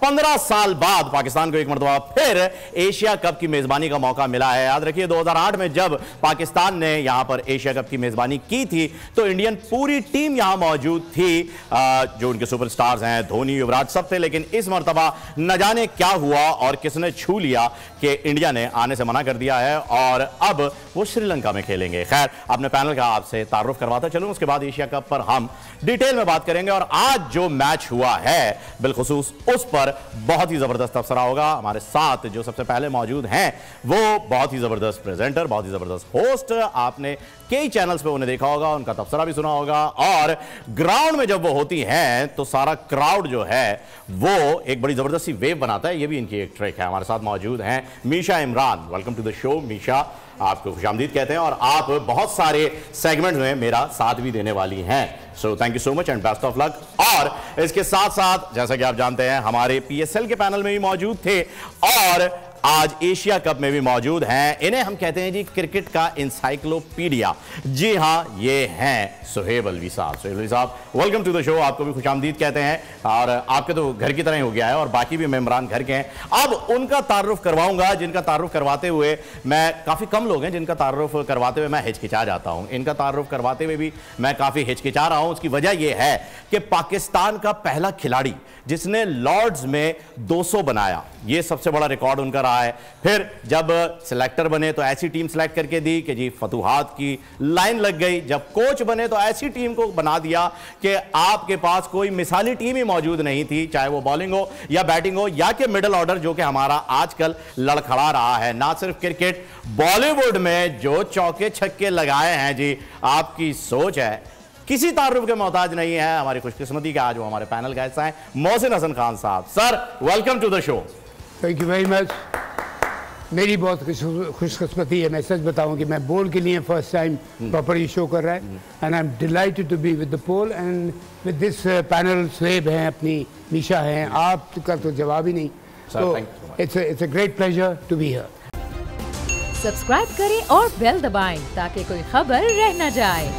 15 साल बाद पाकिस्तान को एक मरतबा फिर एशिया कप की मेजबानी का मौका मिला है। याद रखिए 2008 में जब पाकिस्तान ने यहां पर एशिया कप की मेजबानी की थी तो इंडियन पूरी टीम यहां मौजूद थी, जो उनके सुपरस्टार्स हैं धोनी, युवराज सब थे। लेकिन इस मरतबा न जाने क्या हुआ और किसने छू लिया कि इंडिया ने आने से मना कर दिया है और अब वो श्रीलंका में खेलेंगे। खैर, अपने पैनल का आपसे तारुफ करवाता चलूं, उसके बाद एशिया कप पर हम डिटेल में बात करेंगे। और आज जो मैच हुआ है बिलखुसूस उस पर बहुत ही जबरदस्त तबसरा होगा। हमारे साथ जो सबसे पहले मौजूद हैं वो बहुत ही जबरदस्त प्रेजेंटर, बहुत ही जबरदस्त होस्ट, आपने कई चैनल्स पे उन्हें देखा होगा, उनका तबसरा भी सुना होगा। और ग्राउंड में जब वो होती हैं तो सारा क्राउड जो है वो एक बड़ी जबरदस्त सी वेव बनाता है, ये भी इनकी एक ट्रिक है। हमारे साथ मौजूद हैं Misha Imran. Welcome to the show Misha, आपको खुशामदीद कहते हैं और आप बहुत सारे सेगमेंट में मेरा साथ भी देने वाली हैं। So thank you so much and best of luck. और इसके साथ साथ जैसा कि आप जानते हैं हमारे PSL के पैनल में भी मौजूद थे और आज एशिया कप में भी मौजूद हैं। इन्हें हम कहते हैं जी क्रिकेट का इंसाइक्लोपीडिया। जी हां, ये हैं सुहेब अलवी साहब। सुहेब अलवी साहब, वेलकम टू द शो, आपको भी खुशामदीद कहते हैं। और आपके तो घर की तरह ही हो गया है और बाकी भी मेंबरान घर के हैं। अब उनका तारुफ करवाऊंगा जिनका तारुफ करवाते हुए मैं, काफी कम लोग हैं जिनका तारुफ करवाते हुए मैं हिचकिचा जाता हूं। इनका तारुफ करवाते हुए भी मैं काफी हिचकिचा रहा हूं। उसकी वजह यह है कि पाकिस्तान का पहला खिलाड़ी जिसने लॉर्ड्स में 200 बनाया, यह सबसे बड़ा रिकॉर्ड उनका रहा है। फिर जब सिलेक्टर बने तो ऐसी टीम सिलेक्ट करके दी कि जी फतूहात की लाइन लग गई। जब कोच बने तो ऐसी टीम को बना दिया कि आपके पास कोई मिसाली टीम ही मौजूद नहीं थी, चाहे वो बॉलिंग हो या बैटिंग हो या कि मिडिल ऑर्डर, जो कि हमारा आजकल लड़खड़ा रहा है। ना सिर्फ क्रिकेट, बॉलीवुड में जो चौके छक्के लगाए हैं जी, आपकी सोच है किसी तारुफ के मोहताज नहीं है। हमारी खुशकिस्मती का आज वो हमारे पैनल का हिस्सा है मोहसिन हसन खान साहब। Sir, welcome to the show. Thank you very much. मेरी बहुत खुशकिस्मती है, मैं सच बताऊं कि मैं बोल के लिए फर्स्ट टाइम प्रॉपर शो कर रहा है and I am delighted to be with the poll and with this panel. स्वेब हैं, अपनी मीशा हैं, आपका तो जवाब ही नहीं। तो it's a great pleasure to be here. Subscribe करें और बेल दबाएं ताकि कोई खबर रह न जाए।